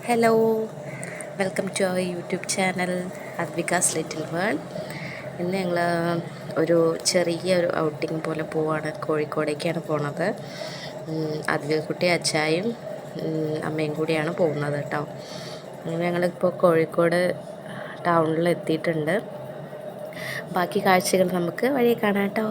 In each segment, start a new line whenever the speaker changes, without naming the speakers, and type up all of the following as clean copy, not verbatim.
Hello, welcome to our YouTube channel Advika's little world. ഇന്ന് ഞങ്ങൾ ഒരു ചെറിയൊരു ഔട്ടിങ് പോലെ പോവാണ്. കോഴിക്കോടേക്കാണ് പോണത്. അദ്വികക്കുട്ടി അച്ചായും അമ്മയും കൂടിയാണ് പോകുന്നത് കേട്ടോ. അങ്ങനെ ഞങ്ങളിപ്പോൾ കോഴിക്കോട് ടൗണിൽ എത്തിയിട്ടുണ്ട്. ബാക്കി കാഴ്ചകൾ നമുക്ക് വഴി കാണാം കേട്ടോ.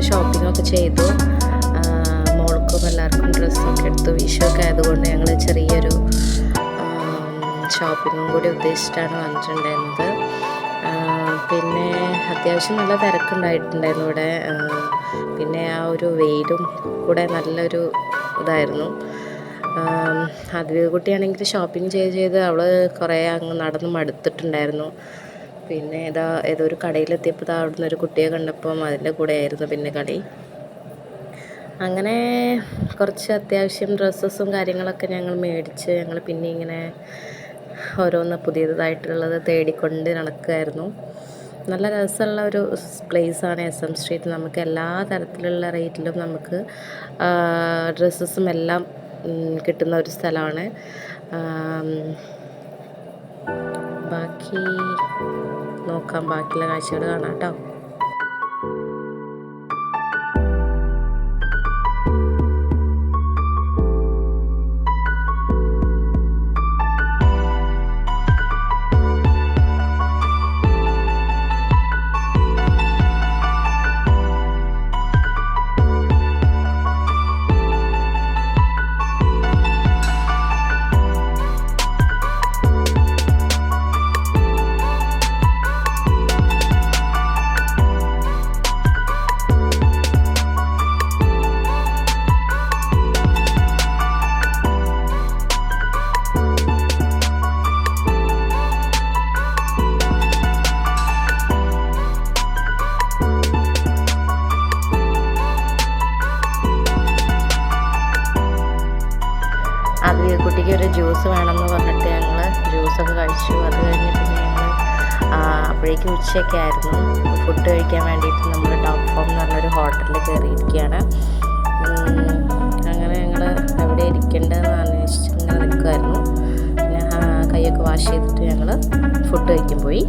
ഷോപ്പിങ്ങൊക്കെ ചെയ്തു. മോൾക്കും എല്ലാവർക്കും ഡ്രസ്സൊക്കെ എടുത്തു. വിഷുവൊക്കെ ആയതുകൊണ്ട് ഞങ്ങൾ ചെറിയൊരു ഷോപ്പിങ്ങും കൂടി ഉദ്ദേശിച്ചിട്ടാണ് വന്നിട്ടുണ്ടായിരുന്നത്. പിന്നെ അത്യാവശ്യം നല്ല തിരക്കുണ്ടായിട്ടുണ്ടായിരുന്നു ഇവിടെ. പിന്നെ ആ ഒരു വെയിലും കൂടെ നല്ലൊരു ഇതായിരുന്നു. അദ്വികക്കുട്ടിയാണെങ്കിൽ ഷോപ്പിംഗ് ചെയ്ത് അവൾ കുറേ അങ്ങ് നടന്ന് മടുത്തിട്ടുണ്ടായിരുന്നു. പിന്നെ ഏതോ ഒരു കടയിലെത്തിയപ്പോൾ അവിടുന്ന് ഒരു കുട്ടിയെ കണ്ടപ്പം അതിൻ്റെ കൂടെ ആയിരുന്നു പിന്നെ കളി. അങ്ങനെ കുറച്ച് അത്യാവശ്യം ഡ്രസ്സസും കാര്യങ്ങളൊക്കെ ഞങ്ങൾ മേടിച്ച് ഞങ്ങൾ പിന്നെ ഇങ്ങനെ ഓരോന്ന് പുതിയതായിട്ടുള്ളത് തേടിക്കൊണ്ട് നടക്കുമായിരുന്നു. നല്ല രസമുള്ള ഒരു പ്ലേസാണ് SM സ്ട്രീറ്റ്. നമുക്ക് എല്ലാ തരത്തിലുള്ള റേറ്റിലും നമുക്ക് ഡ്രസ്സസും എല്ലാം കിട്ടുന്ന ഒരു സ്ഥലമാണ്. ബാക്കി നോക്കാം, ബാക്കിയുള്ള കാഴ്ചകൾ കാണാം കേട്ടോ. കുട്ടിക്ക് ഒരു ജ്യൂസ് വേണമെന്ന് പറഞ്ഞിട്ട് ഞങ്ങൾ ജ്യൂസൊക്കെ കഴിച്ചു. അത് കഴിഞ്ഞ് പിന്നെ ഞങ്ങൾ അപ്പോഴേക്കും ഉച്ചയൊക്കെ ആയിരുന്നു. ഫുഡ് കഴിക്കാൻ വേണ്ടിയിട്ട് നമ്മൾ ടോപ്പ് ഫോം എന്ന് പറഞ്ഞൊരു ഹോട്ടലിൽ കയറിയിരിക്കുകയാണ്. അങ്ങനെ ഞങ്ങൾ എവിടെ ഇരിക്കേണ്ടതെന്ന് അന്വേഷിച്ച് ഇങ്ങനെ നിൽക്കുമായിരുന്നു. പിന്നെ കൈയൊക്കെ വാഷ് ചെയ്തിട്ട് ഞങ്ങൾ ഫുഡ് കഴിക്കാൻ പോയി.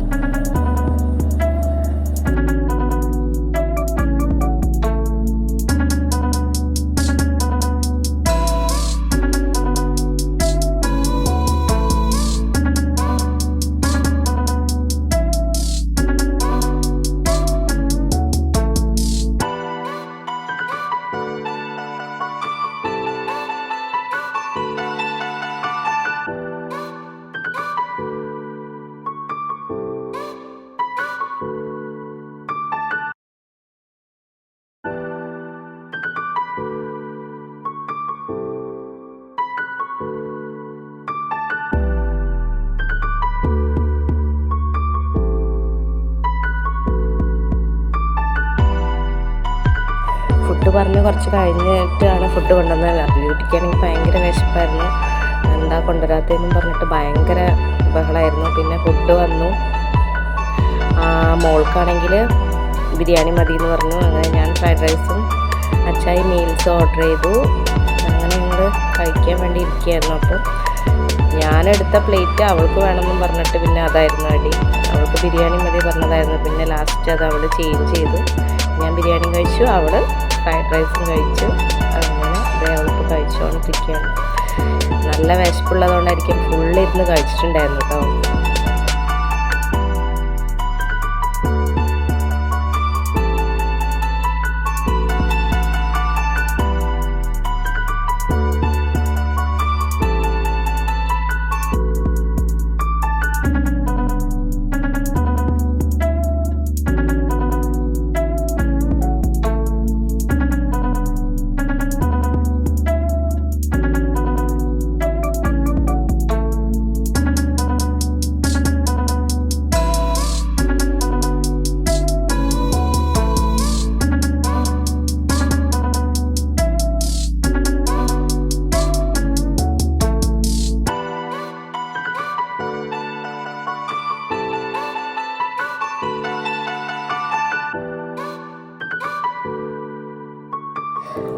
പറഞ്ഞ് കുറച്ച് കഴിഞ്ഞിട്ടാണ് ഫുഡ് കൊണ്ടുവന്നത്. ബ്യൂട്ടിക്കാണെങ്കിൽ ഭയങ്കര വിശപ്പായിരുന്നു, എന്താ കൊണ്ടുവരാത്തതെന്നും പറഞ്ഞിട്ട് ഭയങ്കര ബഹളമായിരുന്നു. പിന്നെ ഫുഡ് വന്നു, മോൾക്കാണെങ്കിൽ ബിരിയാണി മതി എന്ന് പറഞ്ഞു. അങ്ങനെ ഞാൻ ഫ്രൈഡ് റൈസും അച്ചായി മീൽസും ഓർഡർ ചെയ്തു. അങ്ങനെ ഞങ്ങൾ കഴിക്കാൻ വേണ്ടി ഇരിക്കുകയായിരുന്നു. അപ്പോൾ ഞാനെടുത്ത പ്ലേറ്റ് അവൾക്ക് വേണമെന്നും പറഞ്ഞിട്ട് പിന്നെ അതായിരുന്നു അടി. അവൾക്ക് ബിരിയാണി മതി പറഞ്ഞതായിരുന്നു. പിന്നെ ലാസ്റ്റ് അത് അവൾ ചേഞ്ച് ചെയ്തു. ഞാൻ ബിരിയാണി കഴിച്ചു, അവൾ ഫ്രൈഡ് റൈസും കഴിച്ചു. അങ്ങനെ അതേ അവൾക്ക് കഴിച്ചുകൊണ്ടിരിക്കുകയാണ്. നല്ല വിശപ്പുള്ളതുകൊണ്ടായിരിക്കും ഫുള്ളിരുന്ന് കഴിച്ചിട്ടുണ്ടായിരുന്നു കേട്ടോ.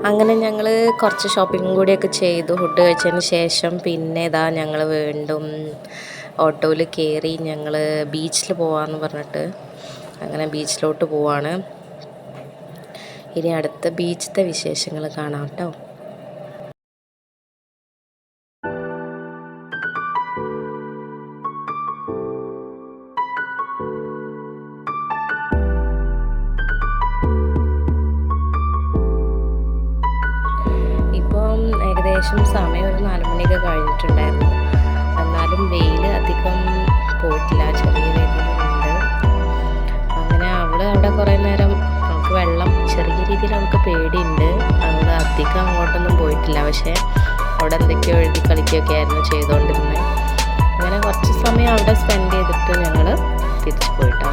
അങ്ങനെ ഞങ്ങൾ കുറച്ച് ഷോപ്പിങ്ങും കൂടിയൊക്കെ ചെയ്തു ഫുഡ് കഴിച്ചതിന് ശേഷം. പിന്നെ ഇതാ ഞങ്ങൾ വീണ്ടും ഓട്ടോയിൽ കയറി ഞങ്ങൾ ബീച്ചിൽ പോവാമെന്ന് പറഞ്ഞിട്ട് അങ്ങനെ ബീച്ചിലോട്ട് പോവാണ്. ഇനി അടുത്ത ബീച്ചിലത്തെ വിശേഷങ്ങൾ കാണാം കേട്ടോ. ഏകദേശം സമയം ഒരു 4 മണിയൊക്കെ കഴിഞ്ഞിട്ടുണ്ടായിരുന്നു. എന്നാലും വെയിൽ അധികം പോയിട്ടില്ല, ചെറിയ രീതിയിലുണ്ട്. അങ്ങനെ അവിടെ കുറേ നേരം നമുക്ക് വെള്ളം ചെറിയ രീതിയിൽ നമുക്ക് പേടിയുണ്ട്. അവൾ അധികം അങ്ങോട്ടൊന്നും പോയിട്ടില്ല. പക്ഷേ അവിടെ എന്തൊക്കെയോ എഴുതി കളിക്കുകയൊക്കെ ആയിരുന്നു ചെയ്തുകൊണ്ടിരുന്നത്. അങ്ങനെ കുറച്ച് സമയം അവിടെ സ്പെൻഡ് ചെയ്തിട്ട് ഞങ്ങൾ തിരിച്ചു പോയിട്ടോ.